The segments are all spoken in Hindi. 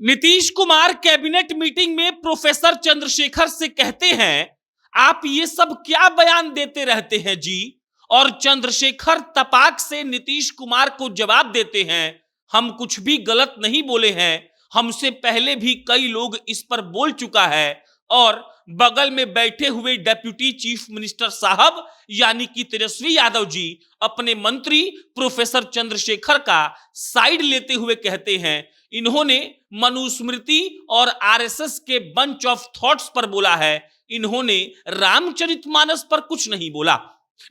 नीतीश कुमार कैबिनेट मीटिंग में प्रोफेसर चंद्रशेखर से कहते हैं, आप ये सब क्या बयान देते रहते हैं जी। और चंद्रशेखर तपाक से नीतीश कुमार को जवाब देते हैं, हम कुछ भी गलत नहीं बोले हैं, हमसे पहले भी कई लोग इस पर बोल चुका है। और बगल में बैठे हुए डेप्यूटी चीफ मिनिस्टर साहब यानी कि तेजस्वी यादव जी अपने मंत्री प्रोफेसर चंद्रशेखर का साइड लेते हुए कहते हैं, इन्होंने मनुस्मृति और आरएसएस के बंच ऑफ थॉट्स पर बोला है, इन्होंने रामचरितमानस पर कुछ नहीं बोला।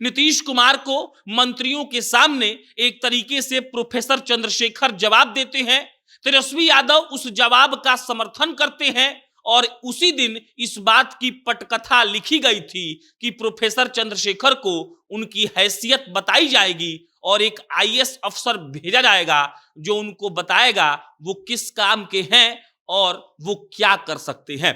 नीतीश कुमार को मंत्रियों के सामने एक तरीके से प्रोफेसर चंद्रशेखर जवाब देते हैं, तेजस्वी यादव उस जवाब का समर्थन करते हैं। और उसी दिन इस बात की पटकथा लिखी गई थी कि प्रोफेसर चंद्रशेखर को उनकी हैसियत बताई जाएगी और एक आईएएस अफसर भेजा जाएगा जो उनको बताएगा वो किस काम के हैं और वो क्या कर सकते हैं।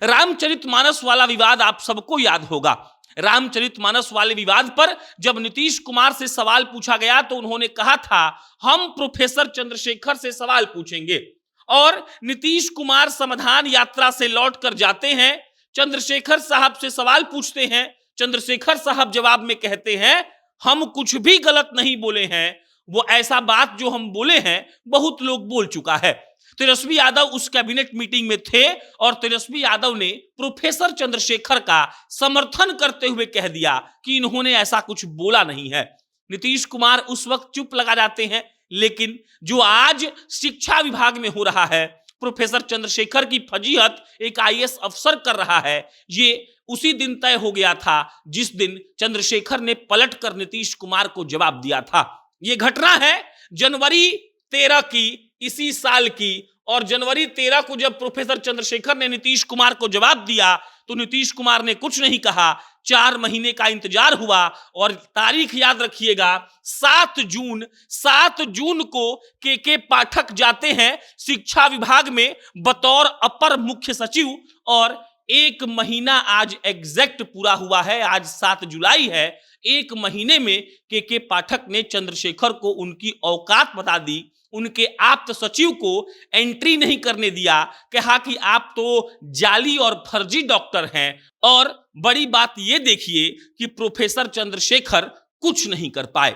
रामचरितमानस वाला विवाद आप सबको याद होगा। रामचरितमानस वाले विवाद पर जब नीतीश कुमार से सवाल पूछा गया तो उन्होंने कहा था, हम प्रोफेसर चंद्रशेखर से सवाल पूछेंगे। और नीतीश कुमार समाधान यात्रा से लौटकर जाते हैं, चंद्रशेखर साहब से सवाल पूछते हैं, चंद्रशेखर साहब जवाब में कहते हैं, हम कुछ भी गलत नहीं बोले हैं, वो ऐसा बात जो हम बोले हैं बहुत लोग बोल चुका है। तेजस्वी यादव उस कैबिनेट मीटिंग में थे और तेजस्वी यादव ने प्रोफेसर चंद्रशेखर का समर्थन करते हुए कह दिया कि इन्होंने ऐसा कुछ बोला नहीं है। नीतीश कुमार उस वक्त चुप लगा जाते हैं, लेकिन जो आज शिक्षा विभाग में हो रहा है, प्रोफेसर चंद्रशेखर की फजीहत एक आईएएस अफसर कर रहा है, ये उसी दिन तय हो गया था जिस दिन चंद्रशेखर ने पलटकर नीतीश कुमार को जवाब दिया था। यह घटना है जनवरी 13 की इसी साल की। और जनवरी 13 को जब प्रोफेसर चंद्रशेखर ने नीतीश कुमार को जवाब दिया तो नीतीश कुमार ने कुछ नहीं कहा। 4 महीने का इंतजार हुआ और तारीख याद रखिएगा, 7 जून को के पाठक जाते हैं शिक्षा विभाग में बतौर अपर मुख्य सचिव। और 1 महीना आज एग्जैक्ट पूरा हुआ है, आज 7 जुलाई है। 1 महीने में के पाठक ने चंद्रशेखर को उनकी औकात बता दी, उनके आप्त सचिव को एंट्री नहीं करने दिया, कहा कि आप तो जाली और फर्जी डॉक्टर हैं। और बड़ी बात यह देखिए कि प्रोफेसर चंद्रशेखर कुछ नहीं कर पाए।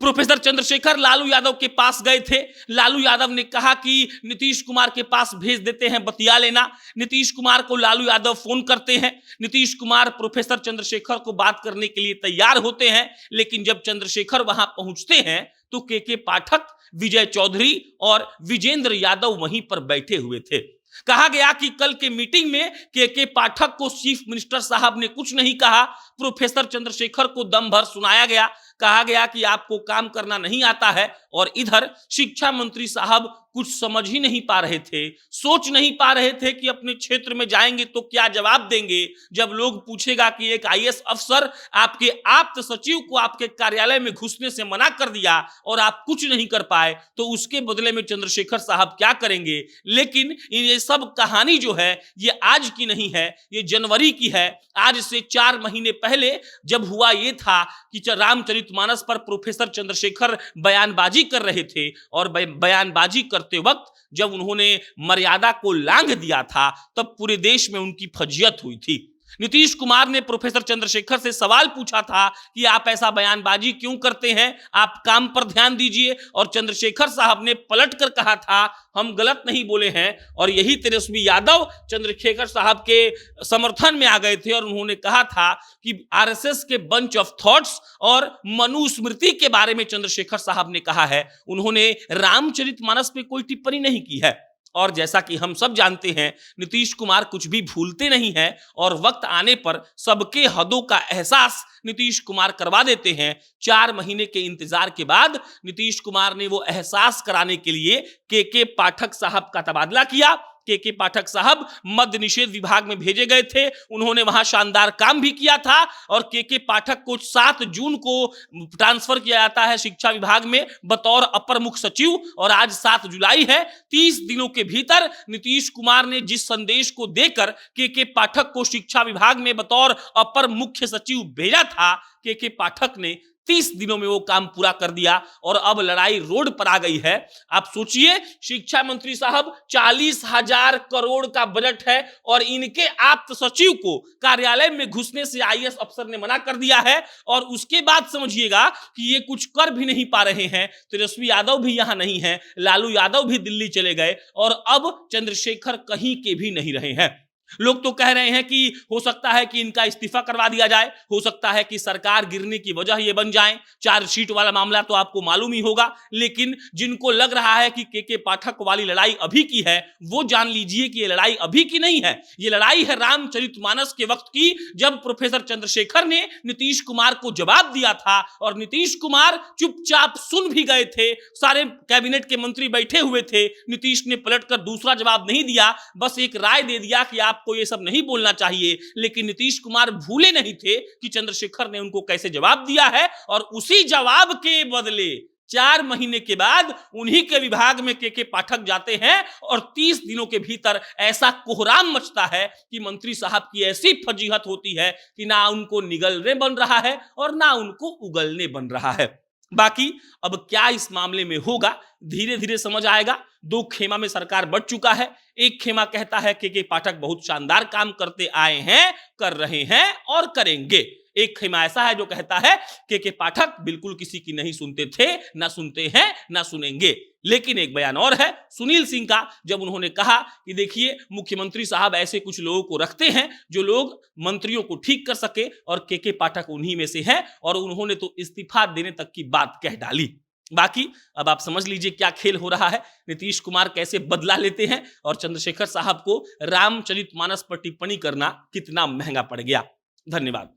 प्रोफेसर चंद्रशेखर लालू यादव के पास गए थे, लालू यादव ने कहा कि नीतीश कुमार के पास भेज देते हैं, बतिया लेना। नीतीश कुमार को लालू यादव फोन करते हैं, नीतीश कुमार प्रोफेसर चंद्रशेखर को बात करने के लिए तैयार होते हैं। लेकिन जब चंद्रशेखर वहां पहुंचते हैं तो के पाठक, विजय चौधरी और विजेंद्र यादव वहीं पर बैठे हुए थे। कहा गया कि कल के मीटिंग में के पाठक को चीफ मिनिस्टर साहब ने कुछ नहीं कहा, प्रोफेसर चंद्रशेखर को दम भर सुनाया गया, कहा गया कि आपको काम करना नहीं आता है। और इधर शिक्षा मंत्री साहब कुछ समझ ही नहीं पा रहे थे, सोच नहीं पा रहे थे कि अपने क्षेत्र में जाएंगे तो क्या जवाब देंगे। जब लोग पूछेगा कि एक आईएएस अफसर आपके आप्त सचिव को आपके कार्यालय में घुसने से मना कर दिया और आप कुछ नहीं कर पाए, तो उसके बदले में चंद्रशेखर साहब क्या करेंगे। लेकिन ये सब कहानी जो है ये आज की नहीं है, ये जनवरी की है। आज से 4 महीने पहले जब हुआ ये था कि रामचरितमानस पर प्रोफेसर चंद्रशेखर बयानबाजी कर रहे थे और बयानबाजी करते वक्त जब उन्होंने मर्यादा को लांघ दिया था तब पूरे देश में उनकी फजीहत हुई थी। नीतीश कुमार ने प्रोफेसर चंद्रशेखर से सवाल पूछा था कि आप ऐसा बयानबाजी क्यों करते हैं, आप काम पर ध्यान दीजिए। और चंद्रशेखर साहब ने पलटकर कहा था, हम गलत नहीं बोले हैं। और यही तेजस्वी यादव चंद्रशेखर साहब के समर्थन में आ गए थे और उन्होंने कहा था कि आरएसएस के बंच ऑफ थॉट्स और मनुस्मृति के बारे में चंद्रशेखर साहब ने कहा है, उन्होंने रामचरितमानस पे कोई टिप्पणी नहीं की है। और जैसा कि हम सब जानते हैं, नीतीश कुमार कुछ भी भूलते नहीं हैं और वक्त आने पर सबके हदों का एहसास नीतीश कुमार करवा देते हैं। 4 महीने के इंतजार के बाद नीतीश कुमार ने वो एहसास कराने के लिए के पाठक साहब का तबादला किया। के पाठक साहब मद्य निषेध विभाग में भेजे गए थे, उन्होंने वहां शानदार काम भी किया था। और के पाठक को 7 जून को ट्रांसफर किया जाता है शिक्षा विभाग में बतौर अपर मुख्य सचिव और आज 7 जुलाई है। 30 दिनों के भीतर नीतीश कुमार ने जिस संदेश को देकर के पाठक को शिक्षा विभाग में बतौर अपर मुख्य सचिव भेजा था, के पाठक ने 30 दिनों में वो काम पूरा कर दिया और अब लड़ाई रोड पर आ गई है। आप सोचिए, शिक्षा मंत्री साहब 40,000 करोड़ का बजट है और इनके आप्त सचिव को कार्यालय में घुसने से आईएएस अफसर ने मना कर दिया है और उसके बाद समझिएगा कि ये कुछ कर भी नहीं पा रहे हैं। तेजस्वी यादव भी यहां नहीं है, लालू यादव भी दिल्ली चले गए और अब चंद्रशेखर कहीं के भी नहीं रहे हैं। लोग तो कह रहे हैं कि हो सकता है कि इनका इस्तीफा करवा दिया जाए, हो सकता है कि सरकार गिरने की वजह ये बन जाए। चार्जशीट वाला मामला तो आपको मालूम ही होगा, लेकिन जिनको लग रहा है कि के पाठक वाली लड़ाई अभी की है, वो जान लीजिए कि ये लड़ाई अभी की नहीं है। ये लड़ाई है रामचरितमानस के वक्त की, जब प्रोफेसर चंद्रशेखर ने नीतीश कुमार को जवाब दिया था और नीतीश कुमार चुपचाप सुन भी गए थे। सारे कैबिनेट के मंत्री बैठे हुए थे, नीतीश ने पलटकर दूसरा जवाब नहीं दिया, बस एक राय दे दिया कि आपको ये सब नहीं बोलना चाहिए। लेकिन नीतीश कुमार भूले नहीं थे कि चंद्रशेखर ने उनको कैसे जवाब दिया है और उसी जवाब के बदले 4 महीने के बाद उन्हीं के विभाग में के पाठक जाते हैं और 30 दिनों के भीतर ऐसा कोहराम मचता है कि मंत्री साहब की ऐसी फजीहत होती है कि ना उनको निगलने बन रहा है और ना उनको उगलने बन रहा है। बाकी अब क्या इस मामले में होगा, धीरे धीरे समझ आएगा। 2 खेमा में सरकार बढ़ चुका है। एक खेमा कहता है के पाठक बहुत शानदार काम करते आए हैं, कर रहे हैं और करेंगे। एक खेमा ऐसा है जो कहता है के पाठक बिल्कुल किसी की नहीं सुनते थे, ना सुनते हैं, ना सुनेंगे। लेकिन एक बयान और है सुनील सिंह का, जब उन्होंने कहा कि देखिए मुख्यमंत्री साहब ऐसे कुछ लोगों को रखते हैं जो लोग मंत्रियों को ठीक कर सके और के पाठक उन्हीं में से है और उन्होंने तो इस्तीफा देने तक की बात कह डाली। बाकी अब आप समझ लीजिए क्या खेल हो रहा है, नीतीश कुमार कैसे बदला लेते हैं और चंद्रशेखर साहब को रामचरितमानस पर टिप्पणी करना कितना महंगा पड़ गया। धन्यवाद।